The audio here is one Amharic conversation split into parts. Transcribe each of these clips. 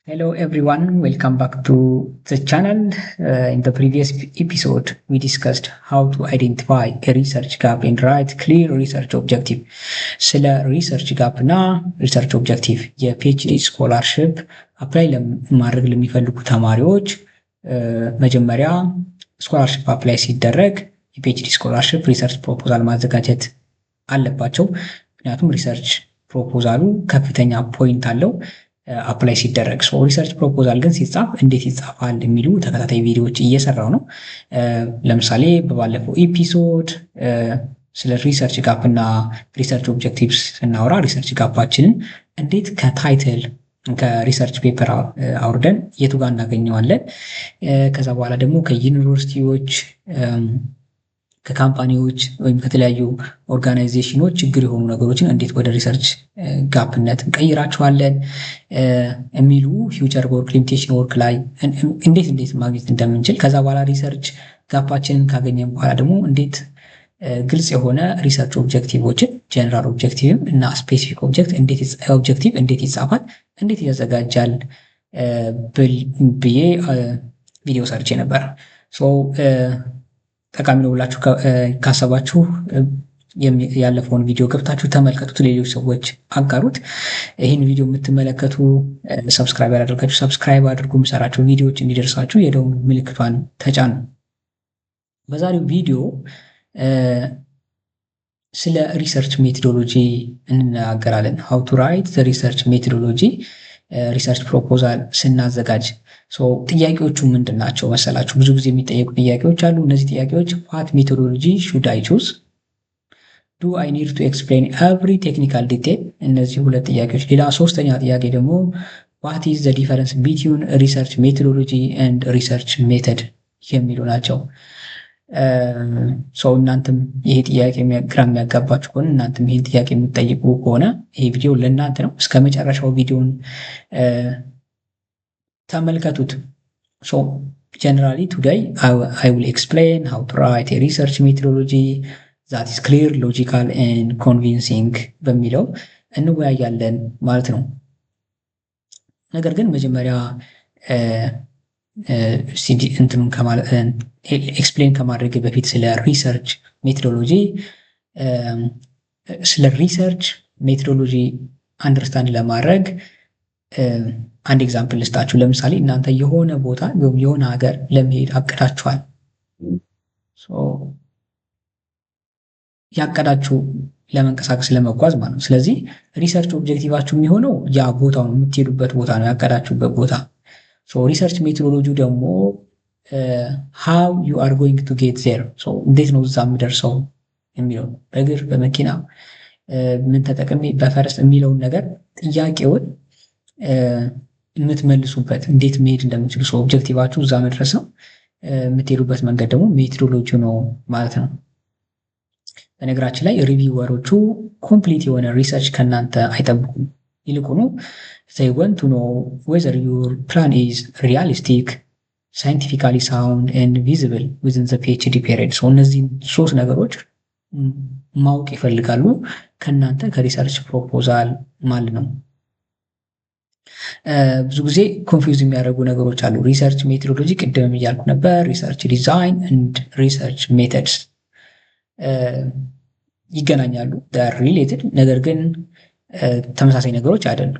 Hello everyone, welcome back to the channel. In the previous episode, we discussed how to identify a research gap and write clear research objective. ስለ ሪሰርች ጋፕ እና ሪሰርች ኦብጀክቲቭ የፒኤችዲ ስኮላርሽፕ አፕላይ ማድረግ ለሚፈልጉ ተማሪዎች መጀመሪያ ስኮላርሽፕ አፕላይ ሲደረግ የፒኤችዲ ስኮላርሽፕ ሪሰርች ፕሮፖዛል ማዘጋጀት አለባቸው። ምክንያቱም ሪሰርች ፕሮፖዛሉ ከፍተኛ ፖይንት አለው አፕላይ ሲደረግ። ሪሰርች ፕሮፖዛል ግን ሲጻፍ እንዴት ይጻፋል የሚሉ ተከታታይ ቪዲዮዎች እየሰራው ነው። ለምሳሌ በባለፈው ኤፒሶድ ስለ ሪሰርች ጋፕ እና ሪሰርች ኦብጀክቲቭስ ስናወራ ሪሰርች ጋፓችንን እንዴት ከታይትል ከሪሰርች ፔፐር አውርደን የቱ ጋር እናገኘዋለን፣ ከዛ በኋላ ደግሞ ከዩኒቨርሲቲዎች ከካምፓኒዎች ወይም ከተለያዩ ኦርጋናይዜሽኖች ችግር የሆኑ ነገሮችን እንዴት ወደ ሪሰርች ጋፕነት እንቀይራቸዋለን የሚሉ ፊውቸር ወርክ ሊሚቴሽን ወርክ ላይ እንዴት ማግኘት እንደምንችል፣ ከዛ በኋላ ሪሰርች ጋፓችንን ካገኘን በኋላ ደግሞ እንዴት ግልጽ የሆነ ሪሰርች ኦብጀክቲቮችን ጀነራል ኦብጀክቲቭም እና ስፔሲፊክ ኦብጀክቲቭ እንዴት ይጻፋል፣ እንዴት ያዘጋጃል ብዬ ቪዲዮ ሰርቼ ነበር። ጠቃሚ ነው ብላችሁ ካሰባችሁ ያለፈውን ቪዲዮ ገብታችሁ ተመልከቱት፣ ሌሎች ሰዎች አጋሩት። ይህን ቪዲዮ የምትመለከቱ ሰብስክራይብ ያላደርጋችሁ ሰብስክራይብ አድርጉ፣ የምሰራቸው ቪዲዮዎች እንዲደርሳችሁ የደውል ምልክቷን ተጫኑ። በዛሬው ቪዲዮ ስለ ሪሰርች ሜቶዶሎጂ እንነጋገራለን። ሃው ቱ ራይት ዘ ሪሰርች ሜቶዶሎጂ ሪሰርች ፕሮፖዛል ስናዘጋጅ ጥያቄዎቹ ምንድን ናቸው መሰላችሁ? ብዙ ጊዜ የሚጠየቁ ጥያቄዎች አሉ። እነዚህ ጥያቄዎች ዋት ሜቶዶሎጂ ሹድ አይ ቹዝ፣ ዱ አይ ኒድ ቱ ኤክስፕሌን ኤቭሪ ቴክኒካል ዲቴል። እነዚህ ሁለት ጥያቄዎች። ሌላ ሶስተኛ ጥያቄ ደግሞ ዋት ኢዝ ዘ ዲፈረንስ ቢትዊን ሪሰርች ሜቶዶሎጂ ኤንድ ሪሰርች ሜተድ የሚሉ ናቸው። እናንተም ይሄ ጥያቄ ግራ የሚያጋባችሁ ከሆነ እናንተም ይህን ጥያቄ የምትጠይቁ ከሆነ ይሄ ቪዲዮ ለእናንተ ነው። እስከ መጨረሻው ቪዲዮን ተመልከቱት። ጀነራሊ ቱዴይ አይ ዊል ኤክስፕሌን ሃው ቱ ራይት ሪሰርች ሜቶዶሎጂ ዛት ኢዝ ክሊር ሎጂካል ኤንድ ኮንቪንሲንግ በሚለው እንወያያለን ማለት ነው። ነገር ግን መጀመሪያ ኤክስፕሌን ከማድረግ በፊት ስለ ሪሰርች ሜቶዶሎጂ አንደርስታንድ ለማድረግ አንድ ኤግዛምፕል ልስጣችሁ። ለምሳሌ እናንተ የሆነ ቦታ የሆነ ሀገር ለመሄድ አቅዳችኋል። ያቀዳችሁ ለመንቀሳቀስ ለመጓዝ ማለት ነው። ስለዚህ ሪሰርች ኦብጀክቲቫችሁ የሚሆነው ያ ቦታው ነው፣ የምትሄዱበት ቦታ ነው፣ ያቀዳችሁበት ቦታ። ሪሰርች ሜቶዶሎጂ ደግሞ ሃው ዩ አር ጎይንግ ቱ ጌት ዜር፣ እንዴት ነው እዛ የምደርሰው የሚለው በእግር በመኪና ምን ተጠቅሜ በፈረስ የሚለውን ነገር ጥያቄውን የምትመልሱበት እንዴት መሄድ እንደምችሉ ኦብጀክቲቫችሁ እዛ መድረስ ነው። የምትሄዱበት መንገድ ደግሞ ሜቶዶሎጂ ነው ማለት ነው። በነገራችን ላይ ሪቪወሮቹ ኮምፕሊት የሆነ ሪሰርች ከእናንተ አይጠብቁም። ይልቁኑ they want to know whether your plan is realistic, scientifically sound and visible within the PhD period. እነዚህን ሶስት ነገሮች ማወቅ ይፈልጋሉ ከእናንተ ከሪሰርች ፕሮፖዛል ማለት ነው። ብዙ ጊዜ ኮንፊውዝ የሚያደርጉ ነገሮች አሉ። ሪሰርች ሜቶዶሎጂ ቅድም እያልኩ ነበር፣ ሪሰርች ዲዛይን and ሪሰርች ሜተድስ ይገናኛሉ፣ ሪሌትድ ነገር ግን ተመሳሳይ ነገሮች አይደሉም።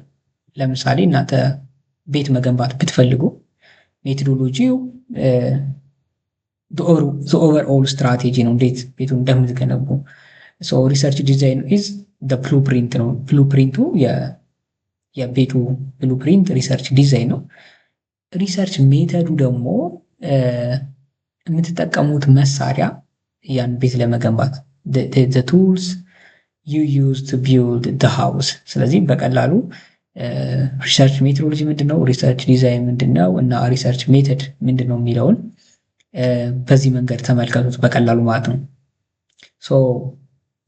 ለምሳሌ እናንተ ቤት መገንባት ብትፈልጉ ሜቶዶሎጂው ኦቨርኦል ስትራቴጂ ነው፣ እንዴት ቤቱን እንደምትገነቡ። ሪሰርች ዲዛይን ኢዝ ብሉፕሪንት ነው። ብሉፕሪንቱ የቤቱ ብሉፕሪንት ሪሰርች ዲዛይን ነው። ሪሰርች ሜተዱ ደግሞ የምትጠቀሙት መሳሪያ ያን ቤት ለመገንባት the tools you use to build the house። ስለዚህ በቀላሉ ሪሰርች ሜቶዶሎጂ ምንድነው፣ ሪሰርች ዲዛይን ምንድነው እና ሪሰርች ሜተድ ምንድነው የሚለውን በዚህ መንገድ ተመልከቱት በቀላሉ ማለት ነው።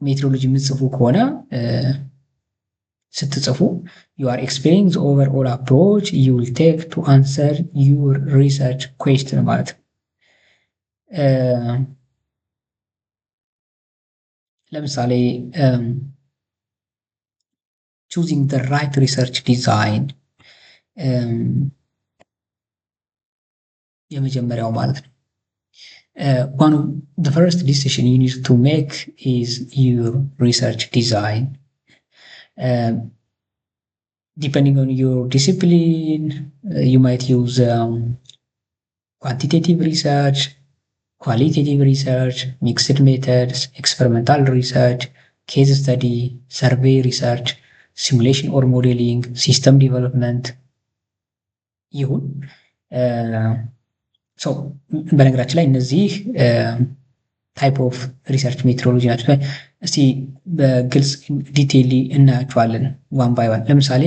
ሜቶዶሎጂ የምትጽፉ ከሆነ ስትጽፉ you are explaining the overall approach you will take to answer your research question ማለት ነው። ለምሳሌ choosing the right research design የመጀመሪያው ማለት ነው። one of the first decision you need to make is your research design. Depending on your discipline, you might use quantitative research, qualitative research, mixed methods, experimental research, case study, survey research, simulation or modeling, system development ይሁን። በነገራችን ላይ እነዚህ ታይፕ ኦፍ ሪሰርች ሜትሮሎጂ ናቸው። እስቲ በግልጽ ዲቴይሊ እናያቸዋለን ዋን ባይ ዋን። ለምሳሌ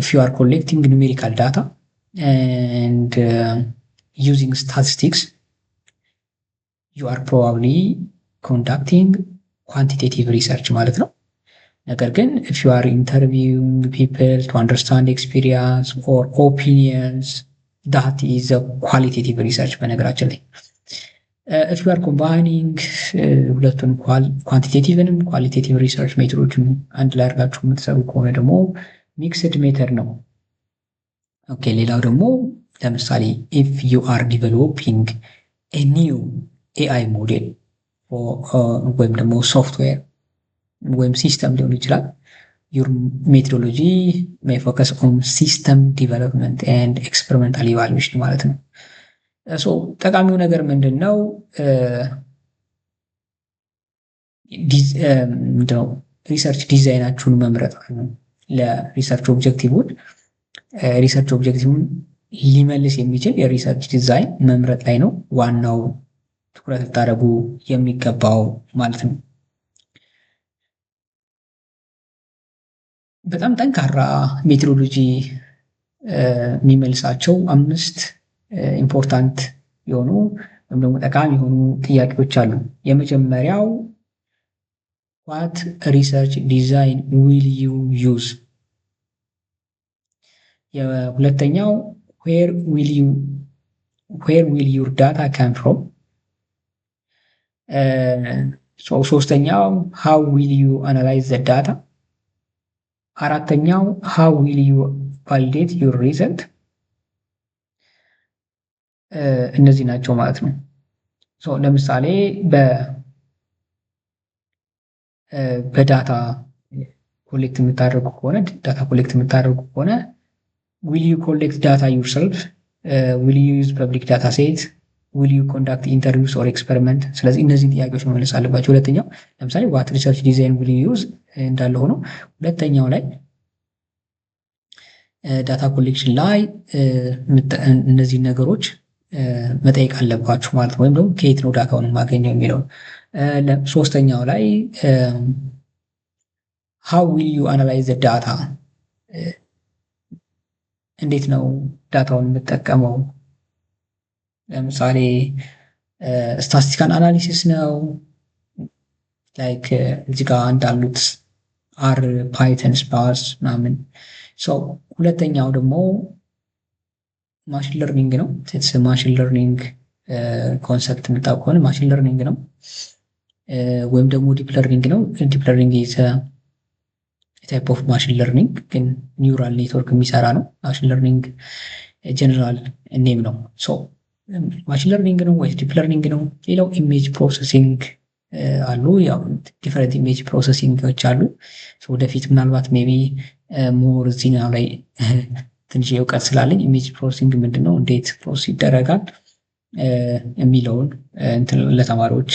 if you are collecting numerical data and using statistics, you are probably conducting quantitative research ማለት ነው። ነገር ግን if you are interviewing people to understand experience or opinions, that is a qualitative research በነገራችን ላይ። if you are combining ሁለቱን ኳንቲቴቲቭንም ኳሊቴቲቭ ሪሰርች ሜቶዶችን አንድ ላይ አድርጋችሁ የምትሰሩ ከሆነ ደግሞ ሚክስድ ሜተድ ነው። ኦኬ ሌላው ደግሞ ለምሳሌ if you are developing a new AI ሞዴል ወይም ደግሞ ሶፍትዌር ወይም ሲስተም ሊሆን ይችላል፣ your methodology may focus on system development and experimental evaluation ማለት ነው። ጠቃሚው ነገር ምንድን ነው? ሪሰርች ዲዛይናችሁን መምረጥ ነው። ለሪሰርች ኦብጀክቲቭን ሊመልስ የሚችል የሪሰርች ዲዛይን መምረጥ ላይ ነው ዋናው ትኩረት ልታደርጉ የሚገባው ማለት ነው። በጣም ጠንካራ ሜትሮሎጂ የሚመልሳቸው 5 ኢምፖርታንት የሆኑ ወይም ደግሞ ጠቃሚ የሆኑ ጥያቄዎች አሉ። የመጀመሪያው what research design will you use? የሁለተኛው where will your data come from? ሶስተኛው how will you analyze the data? አራተኛው how will you validate your result? እነዚህ ናቸው ማለት ነው። ለምሳሌ በዳታ ኮሌክት የምታደርጉ ከሆነ will you collect data yourself? will you use public data set? will you conduct interviews or experiment? ስለዚህ እነዚህ ጥያቄዎች መመለስ አለባቸው። ሁለተኛው ለምሳሌ what research design will you use እንዳለ ሆኖ ሁለተኛው ላይ ዳታ ኮሌክሽን ላይ እነዚህ ነገሮች መጠየቅ አለባችሁ ማለት ነው። ወይም ደግሞ ከየት ነው ዳታውን የማገኘው የሚለው። ሶስተኛው ላይ how will you analyze the data? እንዴት ነው ዳታውን የምጠቀመው? ለምሳሌ ስታቲስቲካል አናሊሲስ ነው ላይክ እዚህ ጋር እንዳሉት አር ፓይተን ስፓርስ ምናምን። ሁለተኛው ደግሞ ማሽን ለርኒንግ ነው። ማሽን ለርኒንግ ኮንሰፕት የምታውቁ ከሆነ ማሽን ለርኒንግ ነው ወይም ደግሞ ዲፕ ለርኒንግ ነው። ዲፕ ለርኒንግ ታይፕ ኦፍ ማሽን ለርኒንግ ግን ኒውራል ኔትወርክ የሚሰራ ነው። ማሽን ለርኒንግ ጀነራል ኔም ነው። ማሽን ለርኒንግ ነው ወይስ ዲፕ ለርኒንግ ነው? ሌላው ኢሜጅ ፕሮሰሲንግ አሉ። ያው ዲፈረንት ኢሜጅ ፕሮሰሲንጎች አሉ። ወደፊት ምናልባት ሜቢ ሞር እዚህኛው ላይ ትንሽ እውቀት ስላለኝ ኢሜጅ ፕሮሰሲንግ ምንድነው፣ እንዴት ፕሮሰስ ይደረጋል የሚለውን ለተማሪዎች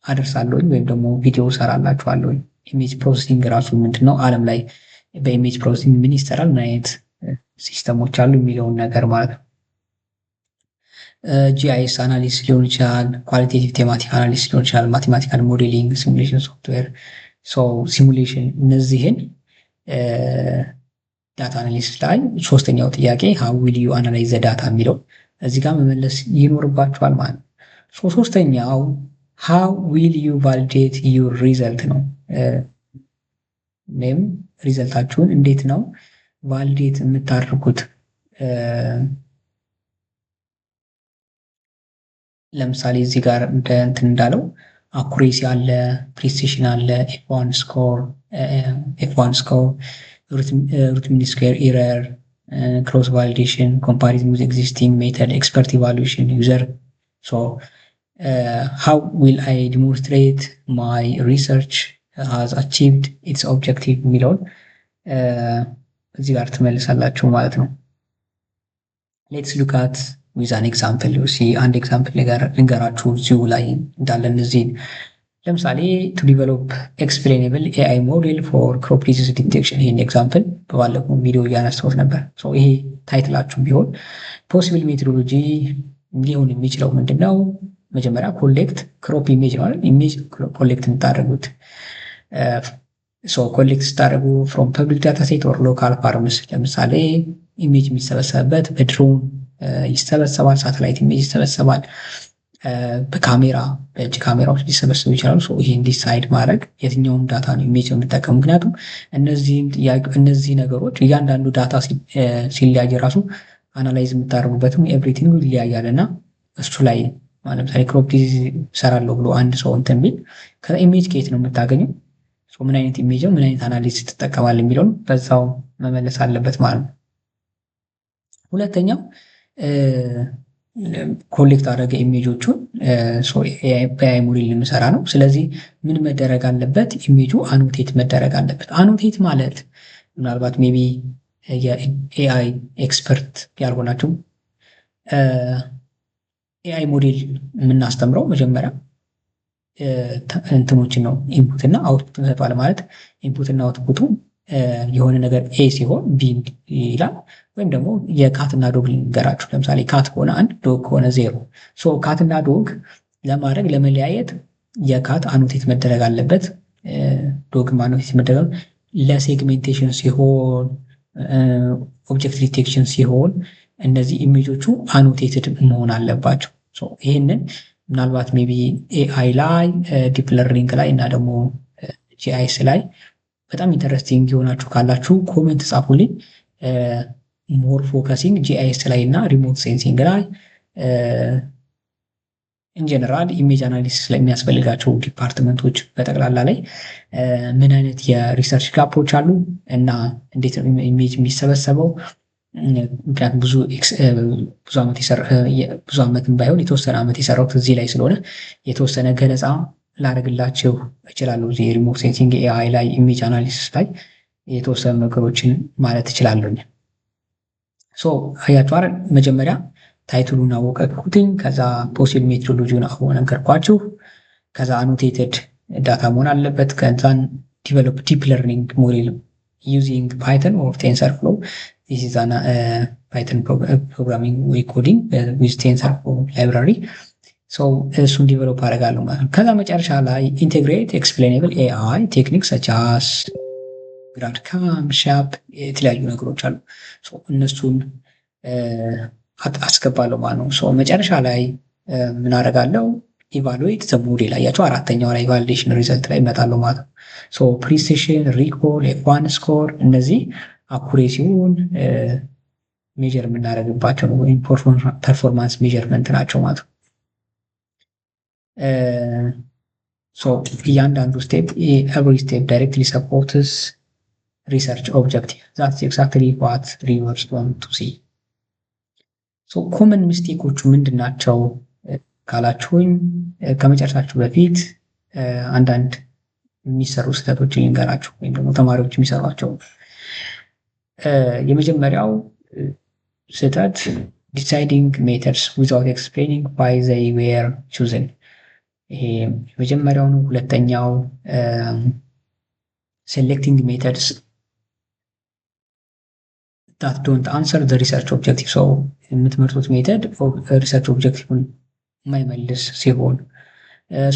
አደርሳለሁኝ ወይም ደግሞ ቪዲዮ ሰራላችኋለሁኝ። ኢሜጅ ፕሮሰሲንግ ራሱ ምንድነው፣ ዓለም ላይ በኢሜጅ ፕሮሰሲንግ ምን ይሰራል፣ ምን አይነት ሲስተሞች አሉ የሚለውን ነገር ማለት ነው። ጂአይኤስ አናሊሲስ ሊሆን ይችላል፣ ኳሊቴቲቭ ቴማቲክ አናሊሲስ ሊሆን ይችላል፣ ማቴማቲካል ሞዴሊንግ፣ ሲሙሌሽን ሶፍትዌር። ሲሙሌሽን እነዚህን ዳታ አናሊሲስ ላይ ሶስተኛው ጥያቄ how will you analyze the data የሚለው እዚህ ጋር መመለስ ይኖርባችኋል ማለት ነው። ሶስተኛው how will you validate your result ነው። ወይም ሪዘልታችሁን እንዴት ነው ቫሊዴት የምታደርጉት? ለምሳሌ እዚህ ጋር እንትን እንዳለው አኩሬሲ አለ፣ ፕሪሲሽን አለ፣ ኤፍ1 ስኮር root mean square error, cross validation, comparison with existing method, expert evaluation, user. So how will I demonstrate my research has achieved its objective የሚለውን እዚህ ጋር ትመልሳላችሁ ማለት ነው። ሌትስ ሉክ አት ዊዝ አን ኤግዛምፕል። አንድ ኤግዛምፕል ልንገራችሁ እዚሁ ላይ እንዳለን እዚህ ለምሳሌ ቱ ዲቨሎፕ ኤክስፕሌኔብል ኤአይ ሞዴል ፎር ክሮፕ ዲዚዝ ዲቴክሽን። ይህን ኤግዛምፕል በባለፈው ቪዲዮ እያነሳሁት ነበር። ይሄ ታይትላችሁ ቢሆን ፖሲብል ሜቶዶሎጂ ሊሆን የሚችለው ምንድን ነው? መጀመሪያ ኮሌክት ክሮፕ ኢሜጅ ነው አይደል? ኢሜጅ ኮሌክት የምታደርጉት ኮሌክት ስታደርጉ ፍሮም ፐብሊክ ዳታ ሴት ኦር ሎካል ፋርምስ። ለምሳሌ ኢሜጅ የሚሰበሰብበት በድሮን ይሰበሰባል፣ ሳተላይት ኢሜጅ ይሰበሰባል፣ በካሜራ በእጅ ካሜራዎች ሊሰበሰቡ ይችላሉ። ይሄን ዲሳይድ ማድረግ የትኛውም ዳታ ነው ኢሜጅ የምንጠቀሙ። ምክንያቱም እነዚህ ነገሮች እያንዳንዱ ዳታ ሲለያይ ራሱ አናላይዝ የምታደርጉበትም ኤቭሪቲንግ ይለያያል እና እሱ ላይ ለምሳሌ ክሮፕ ዲዚዝ እሰራለሁ ብሎ አንድ ሰው እንትን ቢል ከኢሜጅ ከየት ነው የምታገኘው? ምን አይነት ኢሜጅ ነው፣ ምን አይነት አናሊሲስ ትጠቀማል የሚለውን በዛው መመለስ አለበት ማለት ነው። ሁለተኛው ኮሌክት አደረገ ኢሜጆቹን በኤአይ ሞዴል የምሰራ ነው። ስለዚህ ምን መደረግ አለበት? ኢሜጁ አኖቴት መደረግ አለበት። አኖቴት ማለት ምናልባት ሜቢ የኤአይ ኤክስፐርት ያልሆናችሁ ኤአይ ሞዴል የምናስተምረው መጀመሪያ እንትኖችን ነው፣ ኢንፑት እና አውትፑት እንሰጠዋል። ማለት ኢንፑት እና አውትፑቱ የሆነ ነገር ኤ ሲሆን ቢ ይላል። ወይም ደግሞ የካትና ዶግ ልንገራችሁ። ለምሳሌ ካት ከሆነ 1 ዶግ ከሆነ 0። ካትና ዶግ ለማድረግ ለመለያየት የካት አኖቴት መደረግ አለበት፣ ዶግ አኖቴት መደረግ። ለሴግሜንቴሽን ሲሆን ኦብጀክት ዲቴክሽን ሲሆን እነዚህ ኢሜጆቹ አኖቴትድ መሆን አለባቸው። ይህንን ምናልባት ሜቢ ኤአይ ላይ ዲፕ ለርኒንግ ላይ እና ደግሞ ጂአይኤስ ላይ በጣም ኢንተረስቲንግ የሆናችሁ ካላችሁ ኮሜንት ጻፉልኝ። ሞር ፎከሲንግ ጂአይኤስ ላይ እና ሪሞት ሴንሲንግ ላይ ኢንጀነራል ኢሜጅ አናሊሲስ ላይ የሚያስፈልጋቸው ዲፓርትመንቶች በጠቅላላ ላይ ምን አይነት የሪሰርች ጋፖች አሉ እና እንዴት ነው ኢሜጅ የሚሰበሰበው። ምክንያቱም ብዙ ዓመትም ባይሆን የተወሰነ ዓመት የሰራሁት እዚህ ላይ ስለሆነ የተወሰነ ገለጻ ላደርግላችሁ እችላለሁ። እዚህ ሪሞት ሴንሲንግ ኤአይ ላይ ኢሜጅ አናሊሲስ ላይ የተወሰኑ ነገሮችን ማለት እችላለሁ። አያችሁ አይደል? መጀመሪያ ታይትሉን አወቀኩትኝ፣ ከዛ ፖሲብል ሜቶዶሎጂውን ነገርኳችሁ፣ ከዛ አኖቴትድ ዳታ መሆን አለበት፣ ከዛን ዲቨሎፕ ዲፕ ለርኒንግ ሞዴል ዩዚንግ ፓይተን ኦር ቴንሰርፍሎ this is an Python programming ወይ ኮዲንግ with TensorFlow library እሱን ዲቨሎፕ አደርጋለሁ ማለት ነው። ከዛ መጨረሻ ላይ ኢንቴግሬት ኤክስፕሌኔብል ኤአይ ቴክኒክ ሰች አስ ግራድካም ሻፕ የተለያዩ ነገሮች አሉ። እነሱን አስገባለሁ ማለት ነው። መጨረሻ ላይ ምን አደርጋለሁ? ኢቫሉዌት ዘ ሞዴል። አያቸው አራተኛው ላይ ቫሊዴሽን ሪዘልት ላይ እመጣለሁ ማለት ነው። ፕሪሲሽን፣ ሪኮል፣ ኤፍ1 ስኮር እነዚህ አኩሬሲውን ሜጀር የምናደርግባቸው ነው፣ ወይም ፐርፎርማንስ ሜጀርመንት ናቸው ማለት ነው። እያንዳንዱ ስቴፕ ኤቭሪ ስቴፕ ዳይሬክትሊ ሰፖርትስ ሪሰርች ኦብጀክቲቭ ዛትስ ኤግዛክትሊ ዋት ሪቨርስ ዋንት ቱ ሲ። ኮመን ሚስቴኮቹ ምንድን ናቸው ካላችሁኝ ከመጨረሻችሁ በፊት አንዳንድ የሚሰሩ ስህተቶችን ልንገራችሁ፣ ወይም ደግሞ ተማሪዎች የሚሰሯቸው። የመጀመሪያው ስህተት ዲሳይዲንግ ሜተድስ ዊዛውት ኤክስፕሌኒንግ ዋይ ዘይ ዌር ቹዝን። ይሄ የመጀመሪያው ነው። ሁለተኛው ሴሌክቲንግ ሜተድስ ዳት ዶንት አንሰር ዘ ሪሰርች ኦብጀክቲቭ። ሰው የምትመርጡት ሜተድ ሪሰርች ኦብጀክቲቭን የማይመልስ ሲሆን፣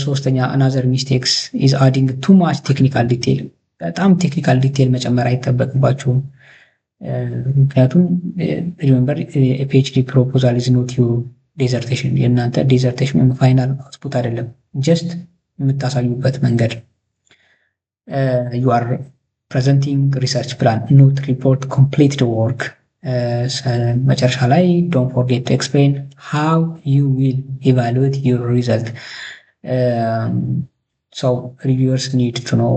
ሶስተኛ አናዘር ሚስቴክስ ኢዝ አዲንግ ቱ ማች ቴክኒካል ዲቴይል። በጣም ቴክኒካል ዲቴይል መጨመር አይጠበቅባችሁም። ምክንያቱም ሪሜምበር ፒኤችዲ ፕሮፖዛል ኢዝ ኖት ዩር ዲዘርቴሽን። የእናንተ ዲዘርቴሽን ወይም ፋይናል አውትፑት አይደለም፣ ጀስት የምታሳዩበት መንገድ። ዩ አር ፕሬዘንቲንግ ሪሰርች ፕላን ኖት ሪፖርት ኮምፕሊትድ ወርክ። መጨረሻ ላይ ዶንት ፎርጌት ቱ ኤክስፕሌን ሃው ዩ ዊል ኢቫሉዌት ዩር ሪዘልት። ሪቪውርስ ኒድ ቱ ኖው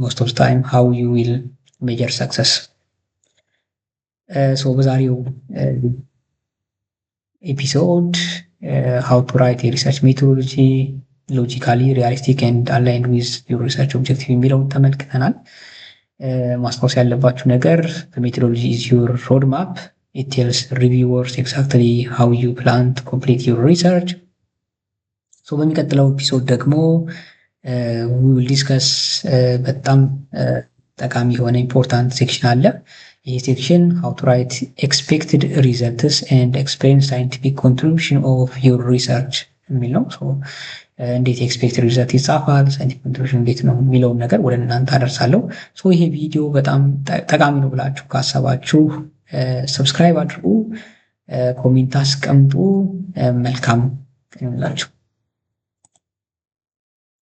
ሞስት ኦፍ ታይም ሃው ዩ ዊል ሜጀር ሰክሰስ። በዛሬው ኤፒሶድ ሃው ቱ ራይት የሪሰርች ሜቶዶሎጂ ሎጂካሊ ሪያሊስቲክ ኤንድ አላይንድ ዊዝ ዩር ሪሰርች ኦብጀክቲቭ የሚለውን ተመልክተናል። ማስታወስ ያለባችሁ ነገር ሜቶዶሎጂ ኢዝ ዩር ሮድ ማፕ ኢት ቴልስ ሪቪወርስ ኤግዛክትሊ ሃው ዩ ፕላን ቱ ኮምፕሊት ዩር ሪሰርች። በሚቀጥለው ኤፒሶድ ደግሞ ዊ ዊል ዲስከስ በጣም ጠቃሚ የሆነ ኢምፖርታንት ሴክሽን አለ። ይህ ሴክሽን ሃው ቱ ራይት ኤክስፔክትድ ሪዘልትስ ኤንድ ኤክስፕሌን ሳይንቲፊክ ኮንትሪቢዩሽን ኦፍ ዩር ሪሰርች የሚል ነው። እንዴት ኤክስፔክትድ ሪዘልት ይጻፋል፣ ሳይንቲፊክ ኮንትሪቢዩሽን እንዴት ነው የሚለውን ነገር ወደ እናንተ አደርሳለሁ። ይሄ ቪዲዮ በጣም ጠቃሚ ነው ብላችሁ ካሰባችሁ ሰብስክራይብ አድርጉ፣ ኮሜንት አስቀምጡ። መልካም ይሁንላችሁ።